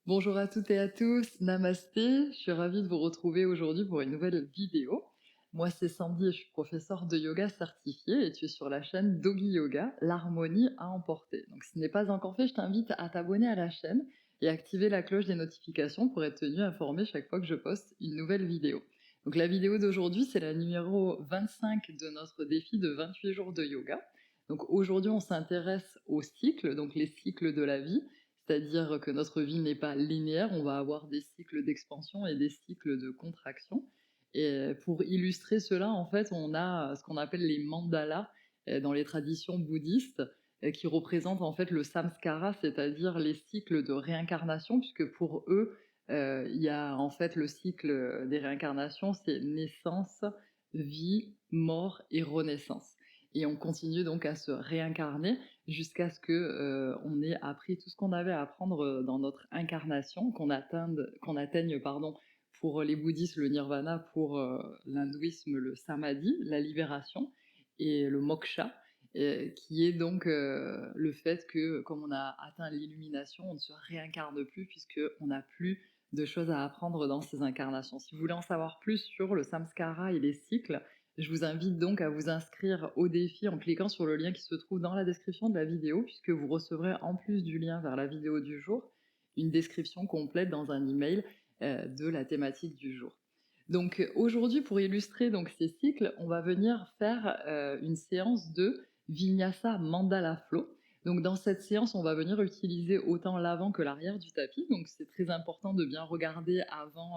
Bonjour à toutes et à tous, namasté, je suis ravie de vous retrouver aujourd'hui pour une nouvelle vidéo. Moi c'est Sandy et je suis professeure de yoga certifiée et tu es sur la chaîne Doggy Yoga, l'harmonie à emporter. Donc si ce n'est pas encore fait, je t'invite à t'abonner à la chaîne et activer la cloche des notifications pour être tenu informé chaque fois que je poste une nouvelle vidéo. Donc la vidéo d'aujourd'hui c'est la numéro 25 de notre défi de 28 jours de yoga. Donc aujourd'hui on s'intéresse aux cycles, donc les cycles de la vie, c'est-à-dire que notre vie n'est pas linéaire, on va avoir des cycles d'expansion et des cycles de contraction. Et pour illustrer cela, en fait, on a ce qu'on appelle les mandalas dans les traditions bouddhistes, qui représentent en fait le samskara, c'est-à-dire les cycles de réincarnation, puisque pour eux, il y a en fait le cycle des réincarnations, c'est naissance, vie, mort et renaissance. Et on continue donc à se réincarner jusqu'à ce que on ait appris tout ce qu'on avait à apprendre dans notre incarnation, qu'on atteigne pardon, pour les bouddhistes le nirvana, pour l'hindouisme le samadhi, la libération, et le moksha, qui est donc le fait que comme on a atteint l'illumination, on ne se réincarne plus puisqu'on n'a plus de choses à apprendre dans ces incarnations. Si vous voulez en savoir plus sur le samskara et les cycles, je vous invite donc à vous inscrire au défi en cliquant sur le lien qui se trouve dans la description de la vidéo, puisque vous recevrez en plus du lien vers la vidéo du jour, une description complète dans un email de la thématique du jour. Donc aujourd'hui, pour illustrer donc ces cycles, on va venir faire une séance de Vinyasa Mandala Flow. Donc dans cette séance, on va venir utiliser autant l'avant que l'arrière du tapis. Donc c'est très important de bien regarder avant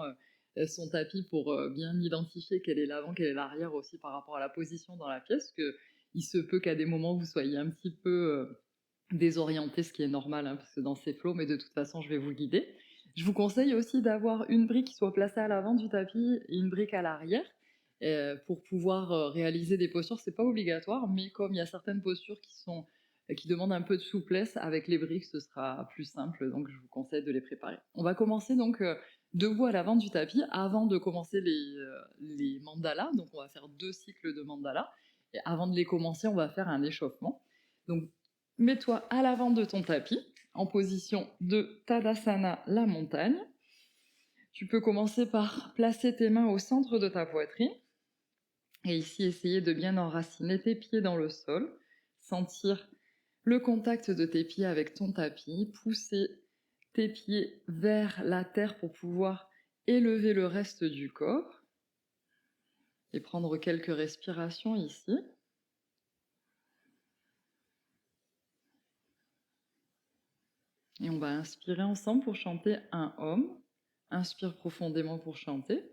son tapis pour bien identifier quel est l'avant, quel est l'arrière aussi par rapport à la position dans la pièce, que il se peut qu'à des moments vous soyez un petit peu désorienté, ce qui est normal, hein, parce que dans ces flots, mais de toute façon, je vais vous guider. Je vous conseille aussi d'avoir une brique qui soit placée à l'avant du tapis et une brique à l'arrière. Pour pouvoir réaliser des postures, c'est pas obligatoire, mais comme il y a certaines postures qui demandent un peu de souplesse, avec les briques, ce sera plus simple, donc je vous conseille de les préparer. On va commencer donc debout à l'avant du tapis, avant de commencer les mandalas. Donc on va faire 2 cycles de mandalas. Et avant de les commencer, on va faire un échauffement. Donc mets-toi à l'avant de ton tapis, en position de Tadasana, la montagne. Tu peux commencer par placer tes mains au centre de ta poitrine. Et ici, essayer de bien enraciner tes pieds dans le sol, sentir le contact de tes pieds avec ton tapis, pousser tes pieds vers la terre pour pouvoir élever le reste du corps et prendre quelques respirations ici. Et on va inspirer ensemble pour chanter un Om. Inspire profondément pour chanter.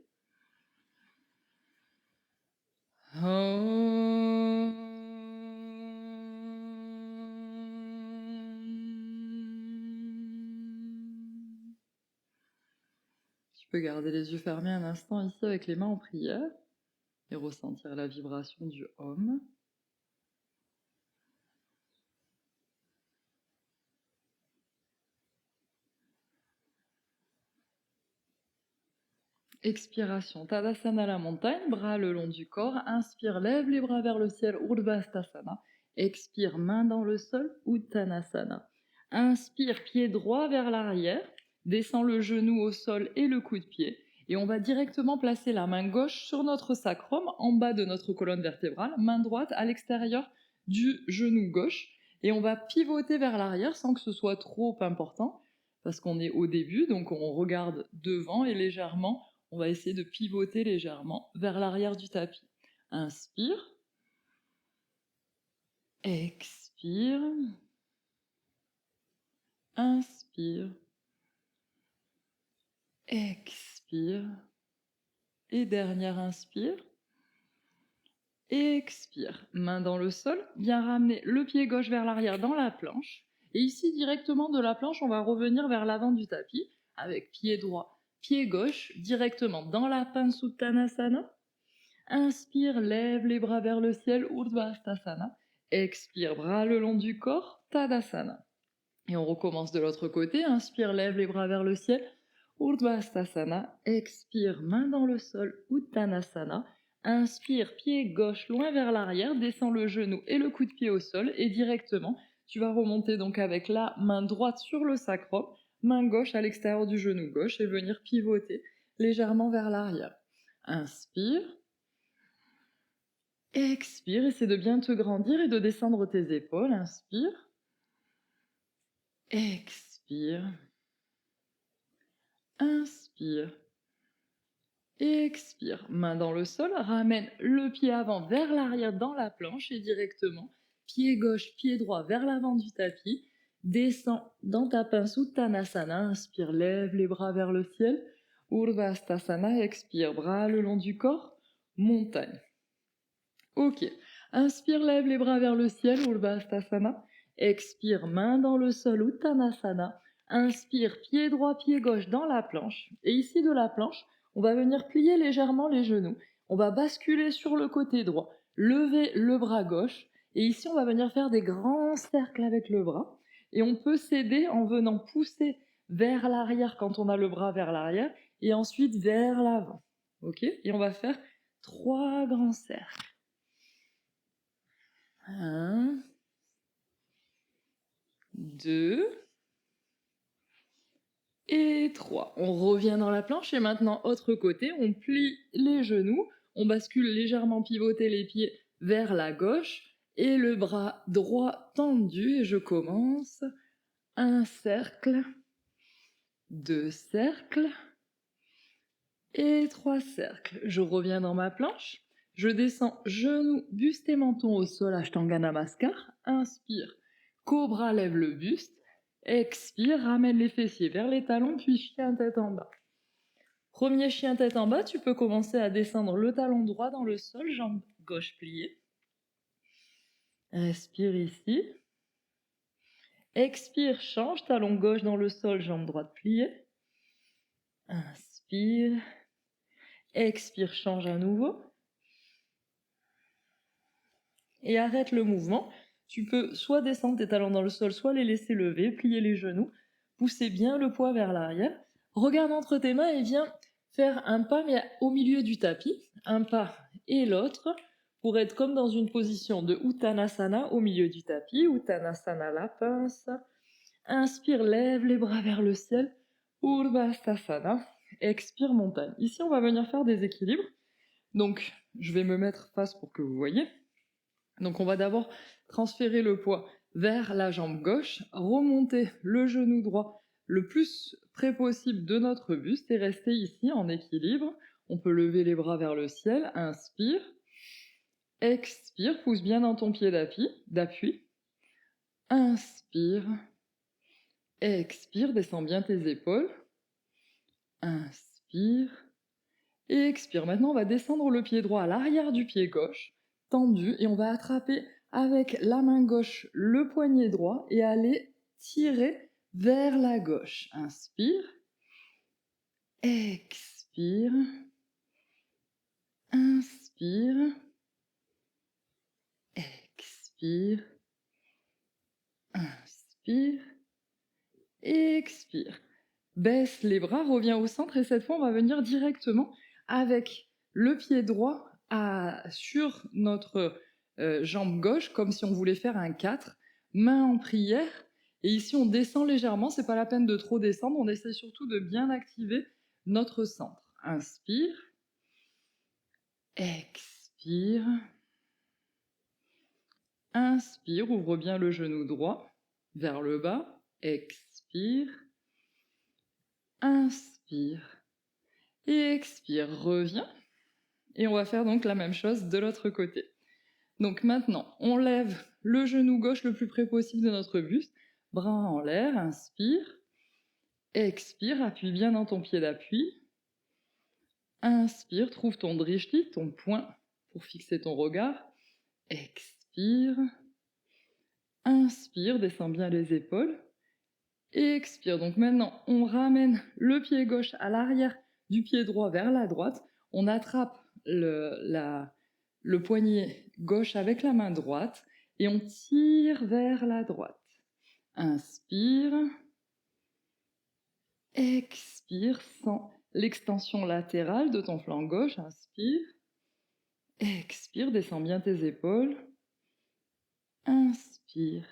Tu peux garder les yeux fermés un instant ici avec les mains en prière et ressentir la vibration du Om. Expiration, Tadasana la montagne, bras le long du corps. Inspire, lève les bras vers le ciel, Urdhvastasana. Expire, main dans le sol, Uttanasana. Inspire, pied droit vers l'arrière. Descends le genou au sol et le coude de pied. Et on va directement placer la main gauche sur notre sacrum, en bas de notre colonne vertébrale, main droite à l'extérieur du genou gauche. Et on va pivoter vers l'arrière sans que ce soit trop important, parce qu'on est au début, donc on regarde devant et légèrement on va essayer de pivoter légèrement vers l'arrière du tapis. Inspire. Expire. Inspire. Expire. Et dernière inspire. Expire. Main dans le sol. Bien ramener le pied gauche vers l'arrière dans la planche. Et ici, directement de la planche, on va revenir vers l'avant du tapis avec pied droit, pied gauche, directement dans la Pansuttanasana. Inspire, lève les bras vers le ciel, Urdhvastasana. Expire, bras le long du corps, Tadasana. Et on recommence de l'autre côté. Inspire, lève les bras vers le ciel, Urdhvastasana. Expire, main dans le sol, Uttanasana. Inspire, pied gauche loin vers l'arrière, descends le genou et le coup de pied au sol et directement, tu vas remonter donc avec la main droite sur le sacrum, main gauche à l'extérieur du genou gauche et venir pivoter légèrement vers l'arrière. Inspire. Expire, essaie de bien te grandir et de descendre tes épaules. Inspire. Expire. Inspire. Expire. Main dans le sol, ramène le pied avant vers l'arrière dans la planche et directement, pied gauche, pied droit vers l'avant du tapis. Descends dans ta pince Uttanasana. Inspire, lève les bras vers le ciel. Urdhvastasana, expire, bras le long du corps. Montagne. Ok. Inspire, lève les bras vers le ciel. Urdhvastasana. Expire, main dans le sol. Uttanasana. Inspire, pied droit, pied gauche dans la planche. Et ici de la planche, on va venir plier légèrement les genoux. On va basculer sur le côté droit. Lever le bras gauche. Et ici, on va venir faire des grands cercles avec le bras. Et on peut s'aider en venant pousser vers l'arrière quand on a le bras vers l'arrière. Et ensuite vers l'avant. Ok? Et on va faire 3 grands cercles. 1, 2 et 3. On revient dans la planche et maintenant, autre côté, on plie les genoux, on bascule légèrement pivoter les pieds vers la gauche et le bras droit tendu et je commence. 1 cercle, 2 cercles et 3 cercles. Je reviens dans ma planche, je descends genoux, buste et menton au sol, Ashtanga Namaskar. Inspire, cobra, lève le buste. Expire, ramène les fessiers vers les talons, puis chien tête en bas. Premier chien tête en bas, tu peux commencer à descendre le talon droit dans le sol, jambe gauche pliée. Respire ici. Expire, change, talon gauche dans le sol, jambe droite pliée. Inspire. Expire, change à nouveau. Et arrête le mouvement. Tu peux soit descendre tes talons dans le sol, soit les laisser lever, plier les genoux, pousser bien le poids vers l'arrière. Regarde entre tes mains et viens faire un pas mais au milieu du tapis, un pas et l'autre, pour être comme dans une position de Uttanasana au milieu du tapis. Uttanasana, la pince. Inspire, lève les bras vers le ciel. Urdhvastasana. Expire, montagne. Ici, on va venir faire des équilibres. Donc, je vais me mettre face pour que vous voyez. Donc on va d'abord transférer le poids vers la jambe gauche, remonter le genou droit le plus près possible de notre buste et rester ici en équilibre. On peut lever les bras vers le ciel, inspire, expire, pousse bien dans ton pied d'appui, inspire, expire, descends bien tes épaules, inspire, et expire. Maintenant on va descendre le pied droit à l'arrière du pied gauche, tendu, et on va attraper avec la main gauche le poignet droit et aller tirer vers la gauche. Inspire, expire, inspire, expire, inspire, expire. Baisse les bras, reviens au centre et cette fois on va venir directement avec le pied droit sur notre jambe gauche, comme si on voulait faire un 4, main en prière. Et ici, on descend légèrement, c'est pas la peine de trop descendre, on essaie surtout de bien activer notre centre. Inspire, expire, inspire, ouvre bien le genou droit vers le bas, expire, inspire, et expire, reviens. Et on va faire donc la même chose de l'autre côté. Donc maintenant, on lève le genou gauche le plus près possible de notre buste, bras en l'air, inspire, expire, appuie bien dans ton pied d'appui, inspire, trouve ton drishti, ton point pour fixer ton regard, expire, inspire, descends bien les épaules, expire. Donc maintenant, on ramène le pied gauche à l'arrière du pied droit vers la droite, on attrape le poignet gauche avec la main droite et on tire vers la droite. Inspire, expire, sens l'extension latérale de ton flanc gauche. Inspire, expire, descends bien tes épaules. Inspire,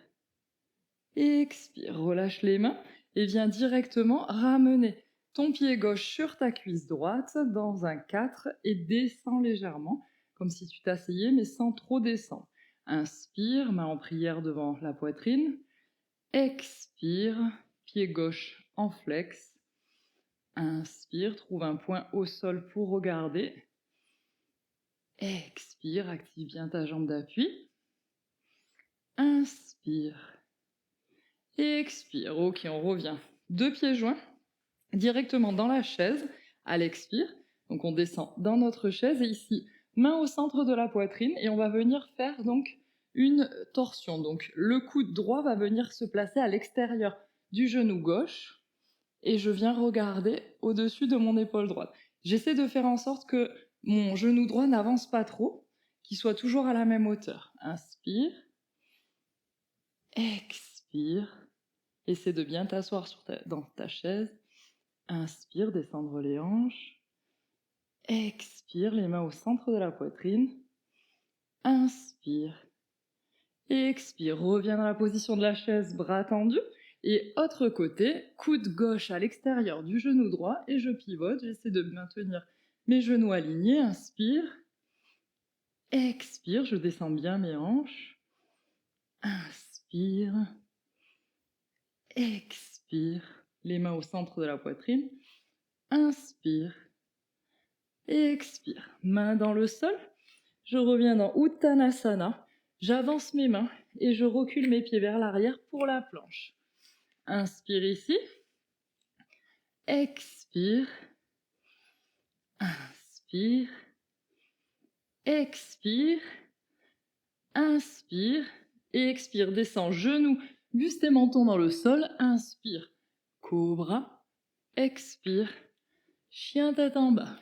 expire, relâche les mains et viens directement ramener ton pied gauche sur ta cuisse droite dans un 4 et descends légèrement, comme si tu t'asseyais, mais sans trop descendre. Inspire, main en prière devant la poitrine. Expire, pied gauche en flex. Inspire, trouve un point au sol pour regarder. Expire, active bien ta jambe d'appui. Inspire. Expire. Ok, on revient. Deux pieds joints directement dans la chaise à l'expire. Donc on descend dans notre chaise et ici, main au centre de la poitrine et on va venir faire donc une torsion. Donc le coude droit va venir se placer à l'extérieur du genou gauche et je viens regarder au-dessus de mon épaule droite. J'essaie de faire en sorte que mon genou droit n'avance pas trop, qu'il soit toujours à la même hauteur. Inspire, expire, essaie de bien t'asseoir dans ta chaise. Inspire, descendre les hanches. Expire, les mains au centre de la poitrine. Inspire. Expire, reviens dans la position de la chaise, bras tendus. Et autre côté, coude gauche à l'extérieur du genou droit et je pivote. J'essaie de maintenir mes genoux alignés. Inspire. Expire, je descends bien mes hanches. Inspire. Expire, les mains au centre de la poitrine. Inspire. Expire, main dans le sol. Je reviens dans Uttanasana. J'avance mes mains et je recule mes pieds vers l'arrière pour la planche. Inspire ici. Expire. Inspire. Expire. Inspire. Et expire. Descends genoux, buste et menton dans le sol. Inspire. Cobra. Expire. Chien tête en bas.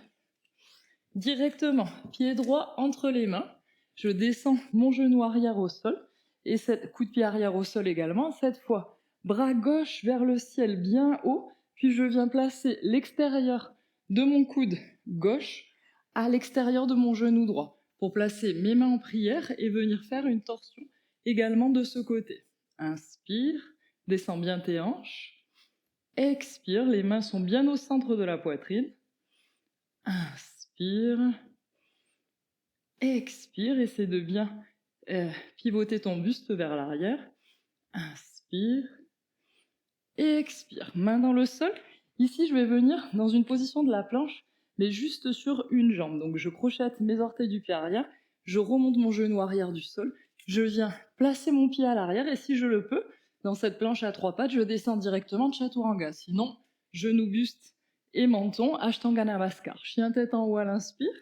Directement, pied droit entre les mains. Je descends mon genou arrière au sol et coup de pied arrière au sol également. Cette fois, bras gauche vers le ciel bien haut, puis je viens placer l'extérieur de mon coude gauche à l'extérieur de mon genou droit pour placer mes mains en prière et venir faire une torsion également de ce côté. Inspire, descends bien tes hanches. Expire, les mains sont bien au centre de la poitrine. Inspire. Expire, essaie de bien pivoter ton buste vers l'arrière. Inspire. Expire, main dans le sol. Ici, je vais venir dans une position de la planche, mais juste sur une jambe. Donc, je crochette mes orteils du pied arrière, je remonte mon genou arrière du sol, je viens placer mon pied à l'arrière, et si je le peux, dans cette planche à 3 pattes, je descends directement de Chaturanga. Sinon, genou, buste et menton, Ashtanga Namaskar. Chien tête en haut à l'inspire,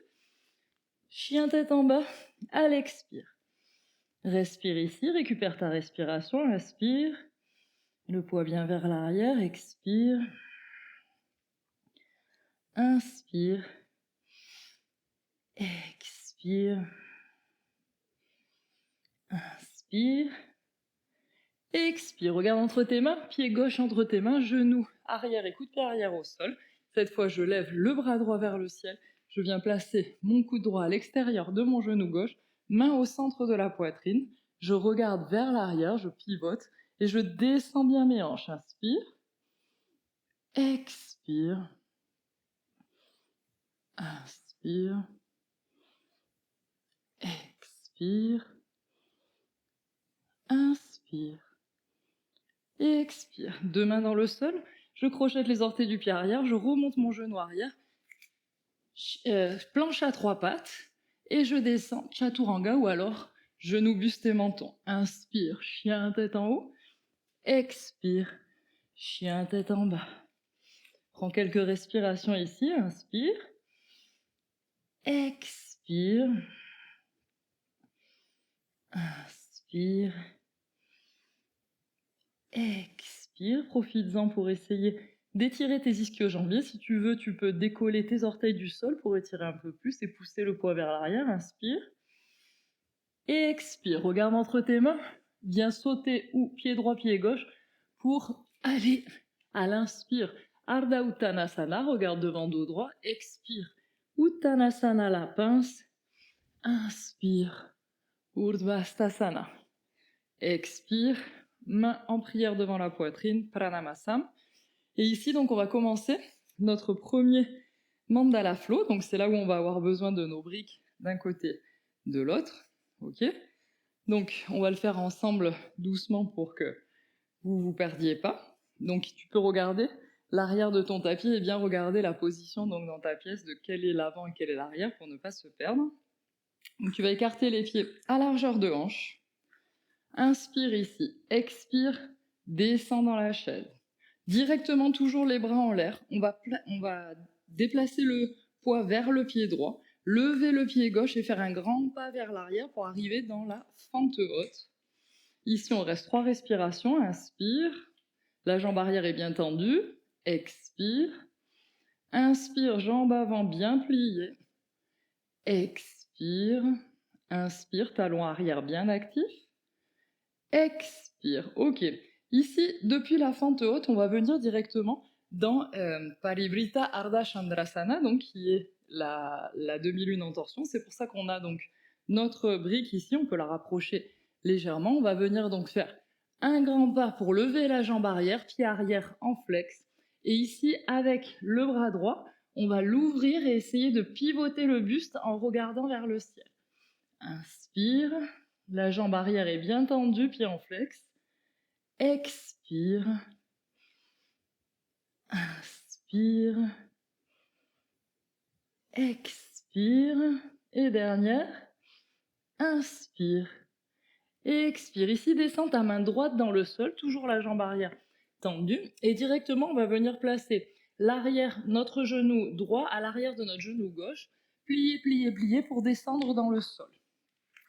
chien tête en bas à l'expire. Respire ici, récupère ta respiration, inspire. Le poids bien vers l'arrière, expire. Inspire. Expire. Inspire. Expire. Regarde entre tes mains, pied gauche entre tes mains, genou arrière et coude de pied arrière au sol. Cette fois, je lève le bras droit vers le ciel. Je viens placer mon coude droit à l'extérieur de mon genou gauche, main au centre de la poitrine. Je regarde vers l'arrière, je pivote et je descends bien mes hanches. Inspire. Expire. Inspire. Expire. Inspire. Expire. Deux mains dans le sol. Je crochette les orteils du pied arrière. Je remonte mon genou arrière. Planche à 3 pattes. Et je descends Chaturanga ou alors genou, buste et menton. Inspire. Chien tête en haut. Expire. Chien tête en bas. Prends quelques respirations ici. Inspire. Expire. Inspire. Expire. Profites-en pour essayer d'étirer tes ischio-jambiers. Si tu veux, tu peux décoller tes orteils du sol pour étirer un peu plus et pousser le poids vers l'arrière. Inspire. Expire. Regarde entre tes mains. Viens sauter ou pied droit, pied gauche pour aller à l'inspire. Ardha Uttanasana. Regarde devant, dos droit. Expire. Uttanasana, la pince. Inspire. Urdhva Expire. Main en prière devant la poitrine. Pranamasam. Et ici, donc, on va commencer notre premier mandala flow. Donc, c'est là où on va avoir besoin de nos briques d'un côté, de l'autre. Ok. Donc, on va le faire ensemble doucement pour que vous vous perdiez pas. Donc, tu peux regarder l'arrière de ton tapis et bien regarder la position donc dans ta pièce de quel est l'avant et quel est l'arrière pour ne pas se perdre. Donc, tu vas écarter les pieds à largeur de hanche. Inspire ici, expire, descends dans la chaise. Directement toujours les bras en l'air. On va déplacer le poids vers le pied droit, lever le pied gauche et faire un grand pas vers l'arrière pour arriver dans la fente haute. Ici, on reste 3 respirations. Inspire. La jambe arrière est bien tendue. Expire. Inspire, jambe avant bien pliée. Expire. Inspire, talon arrière bien actif. Expire. Ok. Ici, depuis la fente haute, on va venir directement dans Parivrtta Ardha Chandrasana, donc qui est la demi-lune en torsion. C'est pour ça qu'on a donc notre brique ici. On peut la rapprocher légèrement. On va venir donc faire un grand pas pour lever la jambe arrière, pied arrière en flex. Et ici, avec le bras droit, on va l'ouvrir et essayer de pivoter le buste en regardant vers le ciel. Inspire. La jambe arrière est bien tendue, pied en flex. Expire. Inspire. Expire. Et dernière. Inspire. Expire. Ici, descends ta main droite dans le sol, toujours la jambe arrière tendue. Et directement, on va venir placer l'arrière, notre genou droit à l'arrière de notre genou gauche. Plier, plier, plier pour descendre dans le sol.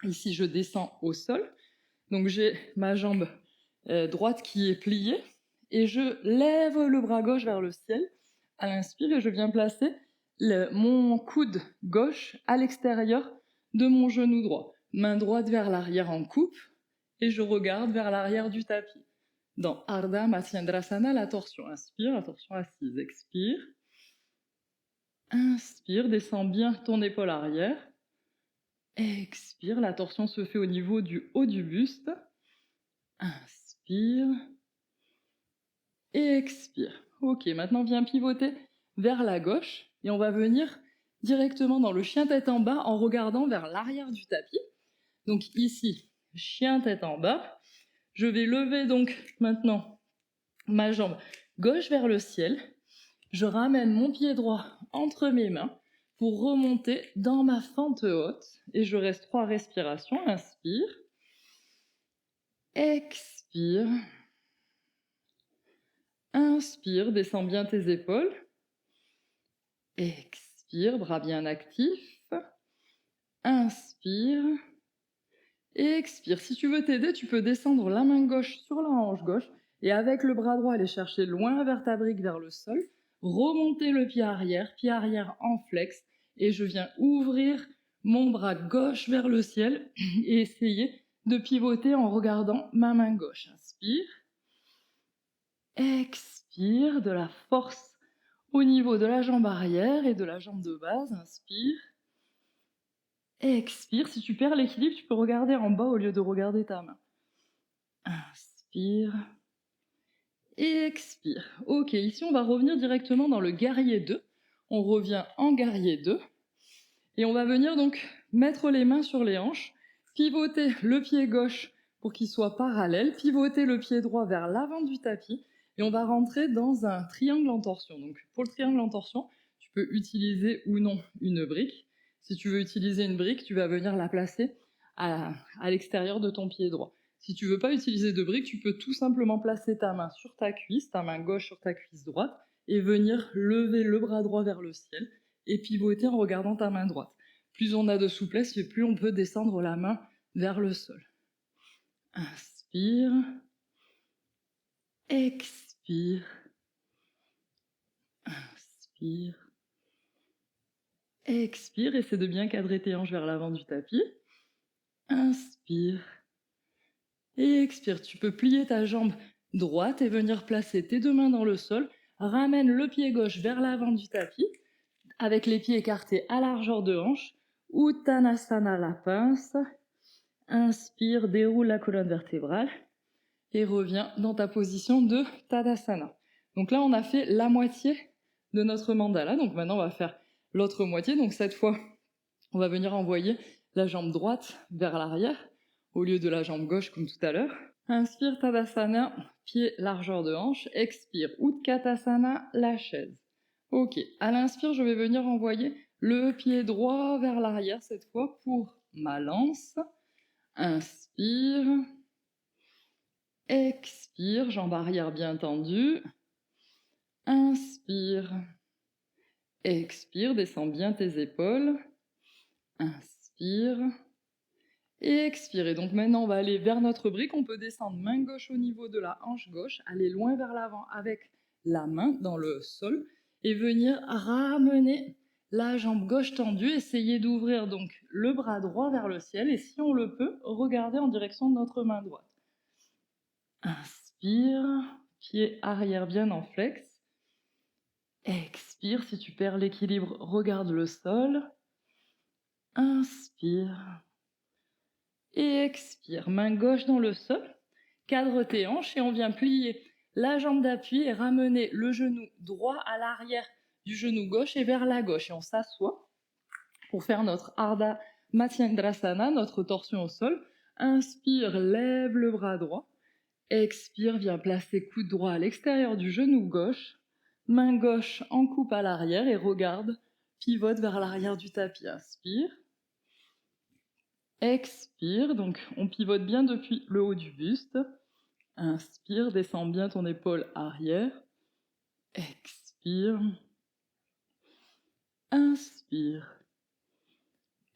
Ici, je descends au sol. Donc, j'ai ma jambe droite qui est pliée et je lève le bras gauche vers le ciel à l'inspire et je viens placer mon coude gauche à l'extérieur de mon genou droit. Main droite vers l'arrière en coupe et je regarde vers l'arrière du tapis. Dans Ardha Matsyendrasana, la torsion. Inspire, la torsion assise. Expire. Inspire, descends bien ton épaule arrière. Expire, la torsion se fait au niveau du haut du buste. Inspire. Et expire. Ok, maintenant viens pivoter vers la gauche et on va venir directement dans le chien tête en bas en regardant vers l'arrière du tapis. Donc ici, chien tête en bas. Je vais lever donc maintenant ma jambe gauche vers le ciel. Je ramène mon pied droit entre mes mains pour remonter dans ma fente haute et je reste 3 respirations. Inspire. Expire. Inspire, descends bien tes épaules. Expire, bras bien actifs. Inspire. Expire. Si tu veux t'aider, tu peux descendre la main gauche sur la hanche gauche et avec le bras droit aller chercher loin vers ta brique, vers le sol. Remonter le pied arrière en flex et je viens ouvrir mon bras gauche vers le ciel et essayer de pivoter en regardant ma main gauche. Inspire. Expire, de la force au niveau de la jambe arrière et de la jambe de base. Inspire. Expire. Si tu perds l'équilibre, tu peux regarder en bas au lieu de regarder ta main. Inspire. Expire. Ok, ici on va revenir directement dans le guerrier 2. On revient en guerrier 2. Et on va venir donc mettre les mains sur les hanches, pivoter le pied gauche pour qu'il soit parallèle, pivoter le pied droit vers l'avant du tapis. Et on va rentrer dans un triangle en torsion. Donc pour le triangle en torsion, tu peux utiliser ou non une brique. Si tu veux utiliser une brique, tu vas venir la placer à l'extérieur de ton pied droit. Si tu veux pas utiliser de brique, tu peux tout simplement placer ta main sur ta cuisse, ta main gauche sur ta cuisse droite, et venir lever le bras droit vers le ciel et pivoter en regardant ta main droite. Plus on a de souplesse, et plus on peut descendre la main vers le sol. Inspire. Expire. Inspire. Expire, essaie de bien cadrer tes hanches vers l'avant du tapis. Inspire. Et expire. Tu peux plier ta jambe droite et venir placer tes 2 mains dans le sol. Ramène le pied gauche vers l'avant du tapis, avec les pieds écartés à largeur de hanche. Uttanasana, la pince. Inspire, déroule la colonne vertébrale. Et reviens dans ta position de Tadasana. Donc là, on a fait la moitié de notre mandala. Donc maintenant, on va faire l'autre moitié. Donc cette fois, on va venir envoyer la jambe droite vers l'arrière au lieu de la jambe gauche comme tout à l'heure. Inspire, Tadasana, pied largeur de hanche. Expire, Utkatasana, la chaise. Ok, à l'inspire, je vais venir envoyer le pied droit vers l'arrière cette fois pour ma lance. Inspire. Expire, jambe arrière bien tendue. Inspire. Expire, descends bien tes épaules. Inspire. Et expire. Et donc maintenant, on va aller vers notre brique. On peut descendre main gauche au niveau de la hanche gauche, aller loin vers l'avant avec la main dans le sol et venir ramener la jambe gauche tendue. Essayer d'ouvrir donc le bras droit vers le ciel et si on le peut, regarder en direction de notre main droite. Inspire, pied arrière bien en flex. Expire, si tu perds l'équilibre, regarde le sol. Inspire. Et expire, main gauche dans le sol. Cadre tes hanches et on vient plier la jambe d'appui et ramener le genou droit à l'arrière du genou gauche et vers la gauche. Et on s'assoit pour faire notre Ardha Matsyendrasana, notre torsion au sol. Inspire, lève le bras droit. Expire, viens placer coude droit à l'extérieur du genou gauche. Main gauche en coupe à l'arrière et regarde, pivote vers l'arrière du tapis. Inspire. Expire, donc on pivote bien depuis le haut du buste. Inspire, descends bien ton épaule arrière. Expire. Inspire.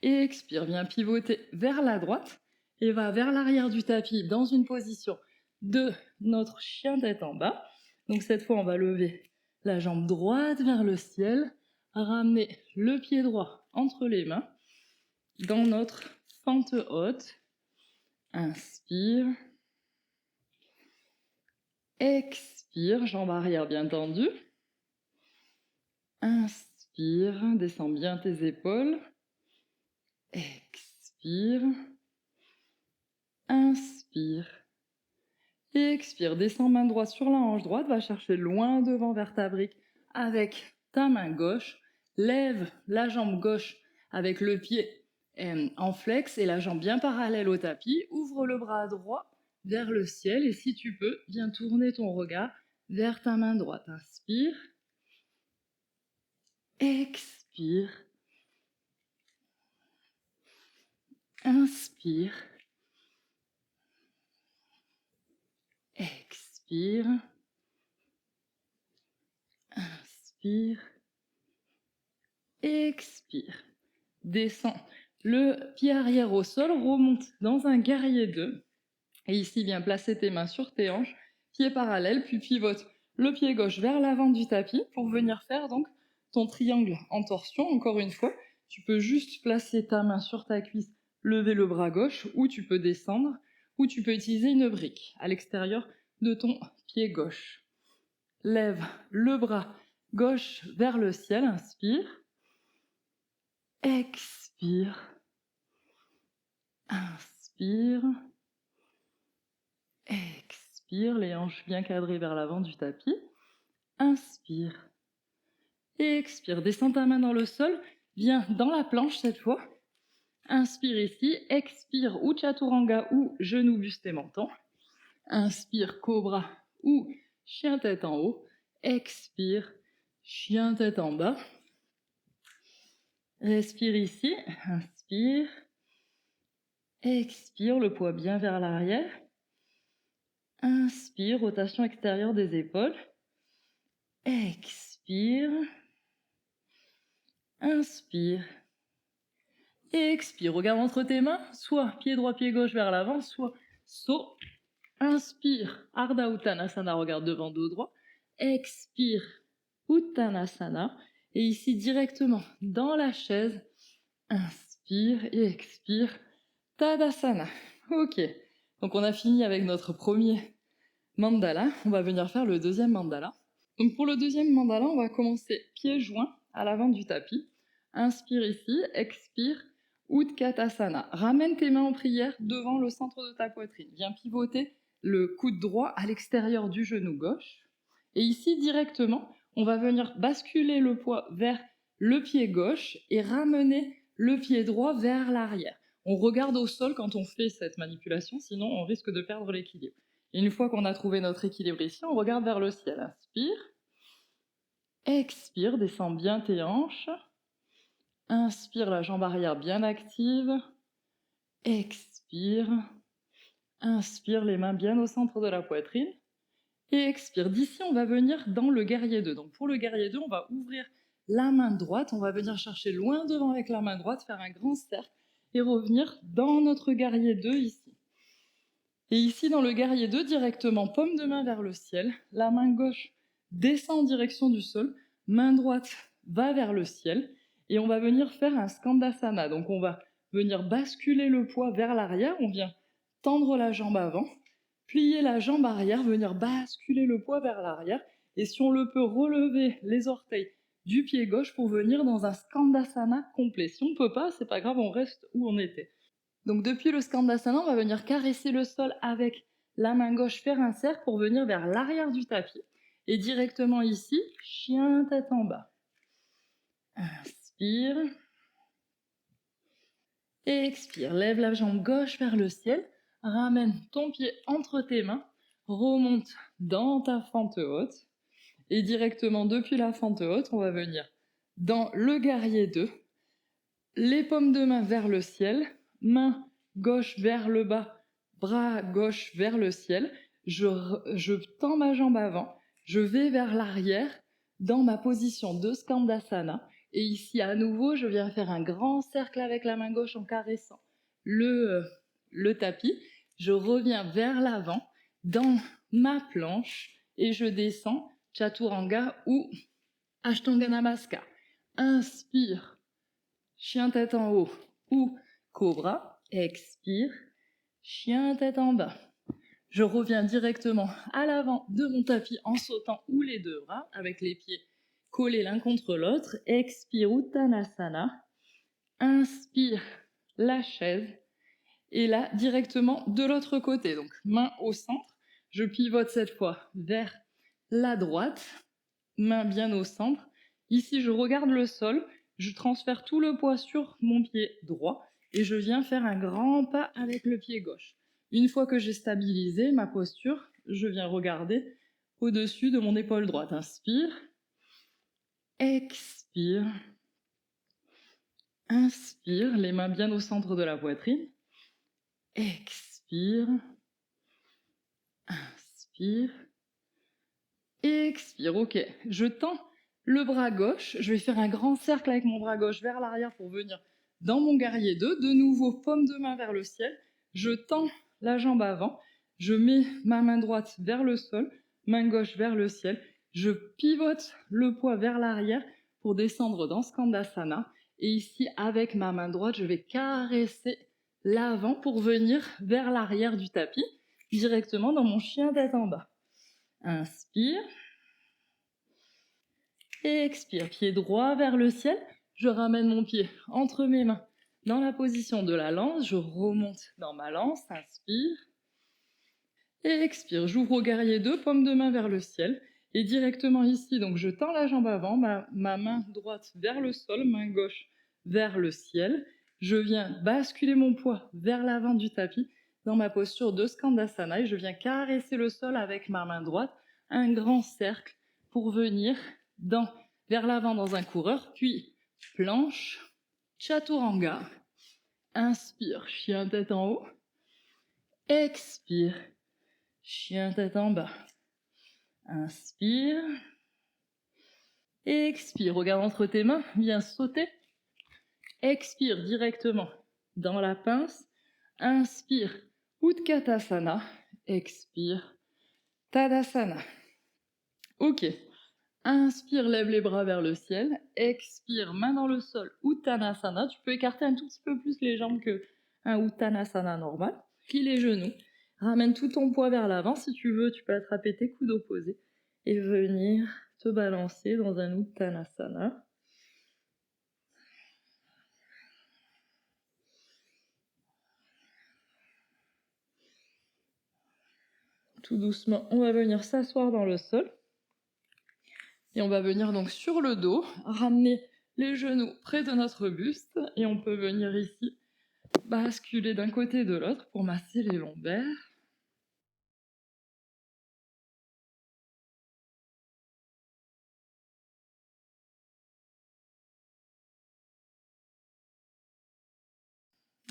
Et expire, viens pivoter vers la droite et va vers l'arrière du tapis dans une position de notre chien tête en bas. Donc cette fois, on va lever la jambe droite vers le ciel, ramener le pied droit entre les mains dans notre fente haute. Inspire. Expire, jambe arrière bien tendue. Inspire, descends bien tes épaules. Expire. Inspire. Et expire, descends main droite sur la hanche droite, va chercher loin devant vers ta brique avec ta main gauche. Lève la jambe gauche avec le pied en flex et la jambe bien parallèle au tapis. Ouvre le bras droit vers le ciel et si tu peux, viens tourner ton regard vers ta main droite. Inspire. Expire. Inspire. Expire. Inspire. Expire. Descends le pied arrière au sol, remonte dans un guerrier 2. Et ici, viens placer tes mains sur tes hanches, pieds parallèles, puis pivote le pied gauche vers l'avant du tapis pour venir faire donc ton triangle en torsion. Encore une fois, tu peux juste placer ta main sur ta cuisse, lever le bras gauche, ou tu peux descendre, ou tu peux utiliser une brique à l'extérieur de ton pied gauche. Lève le bras gauche vers le ciel, inspire. Expire. Inspire. Expire, les hanches bien cadrées vers l'avant du tapis. Inspire. Expire, descends ta main dans le sol. Viens dans la planche cette fois. Inspire ici. Expire, ou chaturanga ou genou, buste et menton. Inspire, cobra ou chien tête en haut. Expire, chien tête en bas. Respire ici. Inspire. Expire, le poids bien vers l'arrière. Inspire, rotation extérieure des épaules. Expire. Inspire. Et expire. Regarde entre tes mains, soit pied droit, pied gauche vers l'avant, soit saut. Inspire. Ardha Uttanasana, regarde devant, dos droit. Expire. Uttanasana. Et ici, directement dans la chaise. Inspire et expire. Tadasana. Ok. Donc on a fini avec notre premier mandala. On va venir faire le deuxième mandala. Donc pour le deuxième mandala, on va commencer pieds joints à l'avant du tapis. Inspire ici, expire, Utkatasana. Ramène tes mains en prière devant le centre de ta poitrine. Viens pivoter le coude droit à l'extérieur du genou gauche. Et ici, directement, on va venir basculer le poids vers le pied gauche et ramener le pied droit vers l'arrière. On regarde au sol quand on fait cette manipulation, sinon on risque de perdre l'équilibre. Et une fois qu'on a trouvé notre équilibre ici, on regarde vers le ciel. Inspire. Expire, descends bien tes hanches. Inspire, la jambe arrière bien active. Expire. Inspire, les mains bien au centre de la poitrine. Et expire. D'ici, on va venir dans le guerrier 2. Donc pour le guerrier 2, on va ouvrir la main droite. On va venir chercher loin devant avec la main droite, faire un grand cercle et revenir dans notre guerrier 2 ici. Et ici, dans le guerrier 2, directement, paume de main vers le ciel. La main gauche descend en direction du sol. Main droite va vers le ciel. Et on va venir faire un Skandasana. Donc on va venir basculer le poids vers l'arrière. On vient tendre la jambe avant, plier la jambe arrière, venir basculer le poids vers l'arrière. Et si on le peut, relever les orteils du pied gauche pour venir dans un Skandasana complet. Si on ne peut pas, c'est pas grave, on reste où on était. Donc depuis le Skandasana, on va venir caresser le sol avec la main gauche, faire un cercle pour venir vers l'arrière du tapis. Et directement ici, chien tête en bas. Inspire. Expire. Lève la jambe gauche vers le ciel. Ramène ton pied entre tes mains. Remonte dans ta fente haute. Et directement depuis la fente haute, on va venir dans le guerrier 2. Les paumes de main vers le ciel. Main gauche vers le bas, bras gauche vers le ciel. Je tends ma jambe avant, je vais vers l'arrière dans ma position de Skandasana. Et ici, à nouveau, je viens faire un grand cercle avec la main gauche en caressant le tapis. Je reviens vers l'avant dans ma planche et je descends Chaturanga ou Ashtanga Namaskar. Inspire, chien tête en haut ou cobra. Expire, chien tête en bas. Je reviens directement à l'avant de mon tapis en sautant ou les deux bras avec les pieds collés l'un contre l'autre. Expire, Uttanasana. Inspire, la chaise. Et là, directement de l'autre côté. Donc, main au centre. Je pivote cette fois vers la droite. Main bien au centre. Ici, je regarde le sol. Je transfère tout le poids sur mon pied droit. Et je viens faire un grand pas avec le pied gauche. Une fois que j'ai stabilisé ma posture, je viens regarder au-dessus de mon épaule droite. Inspire. Expire. Inspire, les mains bien au centre de la poitrine. Expire. Inspire. Expire. Ok, je tends le bras gauche. Je vais faire un grand cercle avec mon bras gauche vers l'arrière pour venir dans mon guerrier 2. De nouveau, paume de main vers le ciel. Je tends la jambe avant. Je mets ma main droite vers le sol, main gauche vers le ciel. Je pivote le poids vers l'arrière pour descendre dans Skandasana. Et ici, avec ma main droite, je vais caresser l'avant pour venir vers l'arrière du tapis, directement dans mon chien tête en bas. Inspire. Expire, pied droit vers le ciel. Je ramène mon pied entre mes mains dans la position de la lance. Je remonte dans ma lance. Inspire. Et expire. J'ouvre au guerrier 2, paume de main vers le ciel. Et directement ici, donc je tends la jambe avant, ma main droite vers le sol, main gauche vers le ciel. Je viens basculer mon poids vers l'avant du tapis dans ma posture de Skandasana et je viens caresser le sol avec ma main droite, un grand cercle pour venir vers l'avant dans un coureur, puis planche, Chaturanga. Inspire, chien tête en haut. Expire, chien tête en bas. Inspire. Expire, regarde entre tes mains, viens sauter. Expire directement dans la pince. Inspire, Utkatasana. Expire, Tadasana. Ok. Inspire, lève les bras vers le ciel. Expire, main dans le sol, Uttanasana. Tu peux écarter un tout petit peu plus les jambes qu'un Uttanasana normal. Plie les genoux. Ramène tout ton poids vers l'avant. Si tu veux, tu peux attraper tes coudes opposés et venir te balancer dans un Uttanasana. Tout doucement, on va venir s'asseoir dans le sol. Et on va venir donc sur le dos, ramener les genoux près de notre buste et on peut venir ici basculer d'un côté et de l'autre pour masser les lombaires.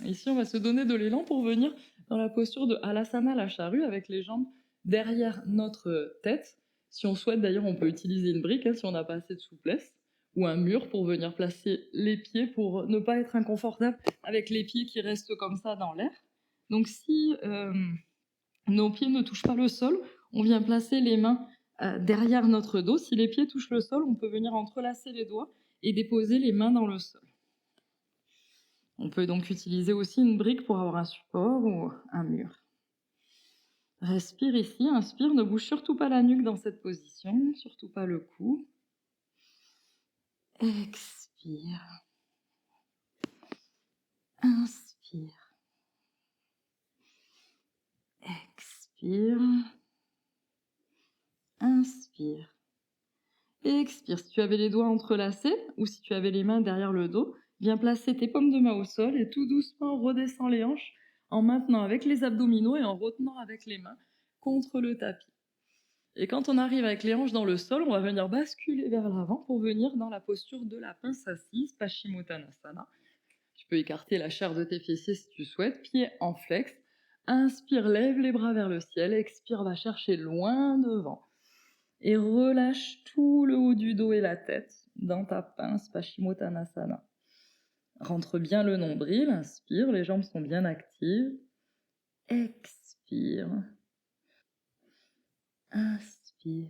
Ici, on va se donner de l'élan pour venir dans la posture de Halasana, la charrue, avec les jambes derrière notre tête. Si on souhaite, d'ailleurs, on peut utiliser une brique, si on n'a pas assez de souplesse, ou un mur pour venir placer les pieds, pour ne pas être inconfortable avec les pieds qui restent comme ça dans l'air. Donc si nos pieds ne touchent pas le sol, on vient placer les mains derrière notre dos. Si les pieds touchent le sol, on peut venir entrelacer les doigts et déposer les mains dans le sol. On peut donc utiliser aussi une brique pour avoir un support ou un mur. Respire ici, inspire, ne bouge surtout pas la nuque dans cette position, surtout pas le cou. Expire. Inspire. Expire. Inspire. Expire. Si tu avais les doigts entrelacés ou si tu avais les mains derrière le dos, viens placer tes paumes de main au sol et tout doucement redescends les hanches en maintenant avec les abdominaux et en retenant avec les mains contre le tapis. Et quand on arrive avec les hanches dans le sol, on va venir basculer vers l'avant pour venir dans la posture de la pince assise, Paschimottanasana. Tu peux écarter la chair de tes fessiers si tu souhaites, pieds en flex. Inspire, lève les bras vers le ciel. Expire, va chercher loin devant. Et relâche tout le haut du dos et la tête dans ta pince, Paschimottanasana. Rentre bien le nombril, inspire, les jambes sont bien actives. Expire. Inspire.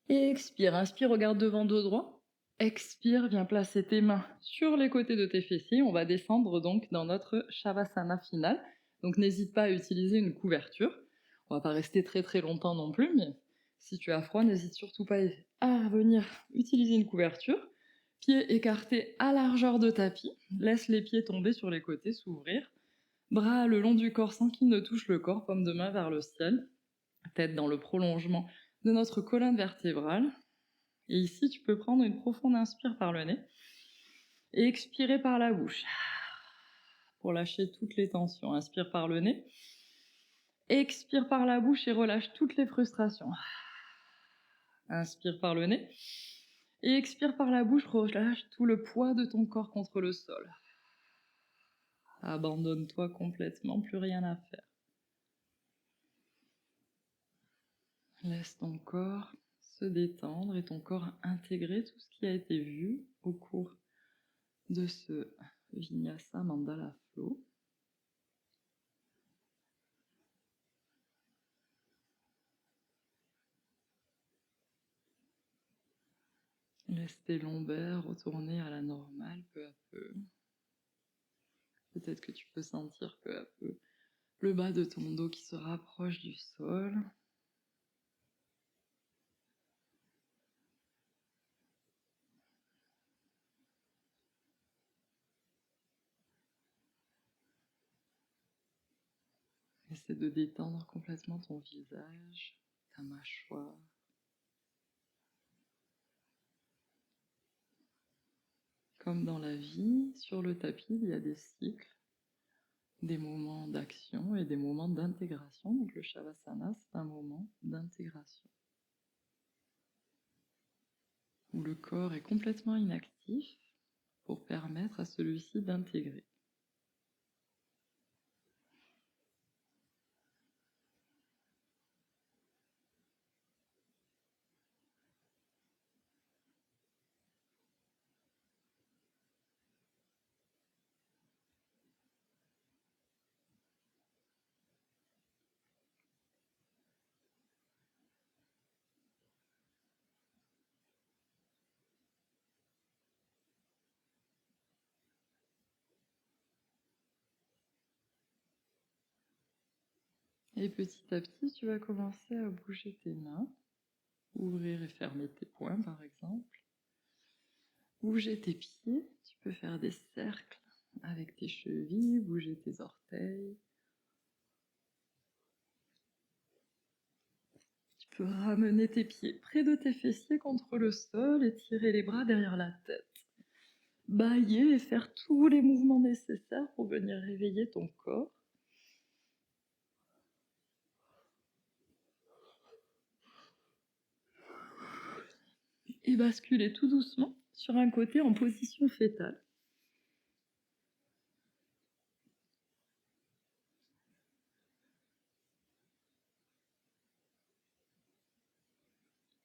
Expire, inspire, regarde devant dos droit. Expire, viens placer tes mains sur les côtés de tes fessiers. On va descendre donc dans notre Shavasana final. Donc n'hésite pas à utiliser une couverture. On va pas rester très très longtemps non plus, mais si tu as froid, n'hésite surtout pas à venir utiliser une couverture. Pieds écartés à largeur de tapis. Laisse les pieds tomber sur les côtés, s'ouvrir. Bras le long du corps sans qu'ils ne touchent le corps, paume de main vers le ciel. Tête dans le prolongement de notre colonne vertébrale. Et ici, tu peux prendre une profonde inspire par le nez et expirer par la bouche pour lâcher toutes les tensions. Inspire par le nez, expire par la bouche et relâche toutes les frustrations. Inspire par le nez et expire par la bouche, relâche tout le poids de ton corps contre le sol. Abandonne-toi complètement, plus rien à faire. Laisse ton corps se détendre et ton corps intégrer tout ce qui a été vu au cours de ce Vinyasa Mandala Flow. Laisse tes lombaires retourner à la normale peu à peu. Peut-être que tu peux sentir peu à peu le bas de ton dos qui se rapproche du sol. Essaie de détendre complètement ton visage, ta mâchoire. Comme dans la vie, sur le tapis, il y a des cycles, des moments d'action et des moments d'intégration. Donc le Shavasana, c'est un moment d'intégration, où le corps est complètement inactif pour permettre à celui-ci d'intégrer. Et petit à petit, tu vas commencer à bouger tes mains, ouvrir et fermer tes poings par exemple. Bouger tes pieds, tu peux faire des cercles avec tes chevilles, bouger tes orteils. Tu peux ramener tes pieds près de tes fessiers contre le sol et tirer les bras derrière la tête. Bâiller et faire tous les mouvements nécessaires pour venir réveiller ton corps. Et basculer tout doucement sur un côté en position fétale.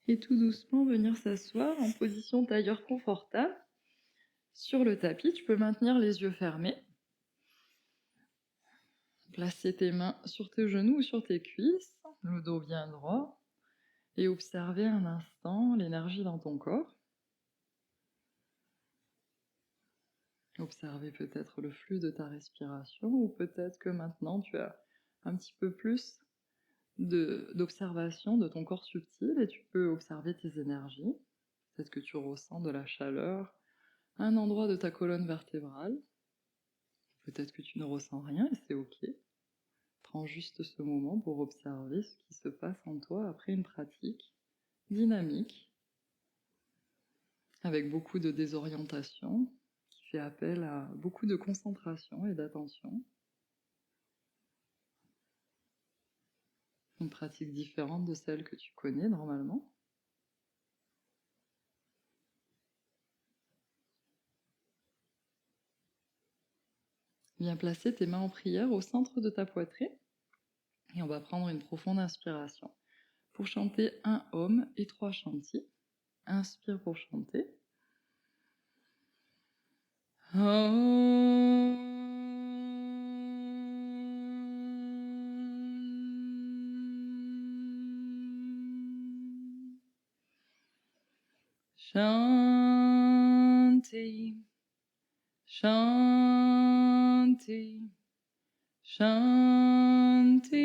Et tout doucement venir s'asseoir en position tailleur confortable. Sur le tapis, tu peux maintenir les yeux fermés. Placer tes mains sur tes genoux ou sur tes cuisses, le dos bien droit, et observer un instant l'énergie dans ton corps. Observer peut-être le flux de ta respiration, ou peut-être que maintenant tu as un petit peu plus d'observation de ton corps subtil et tu peux observer tes énergies. Peut-être que tu ressens de la chaleur à un endroit de ta colonne vertébrale. Peut-être que tu ne ressens rien et c'est ok. Prends juste ce moment pour observer ce qui se passe en toi après une pratique dynamique, avec beaucoup de désorientation, qui fait appel à beaucoup de concentration et d'attention. Une pratique différente de celle que tu connais normalement. Viens placer tes mains en prière au centre de ta poitrine et on va prendre une profonde inspiration pour chanter un Om et 3 Shanti. Inspire pour chanter. Om. Shanti, Shanti, Shanti.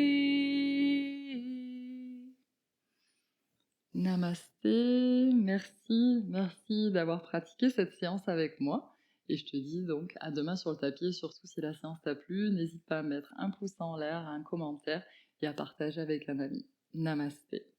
Namasté, merci d'avoir pratiqué cette séance avec moi. Et je te dis donc à demain sur le tapis. Et surtout, si la séance t'a plu, n'hésite pas à mettre un pouce en l'air, un commentaire et à partager avec un ami. Namasté.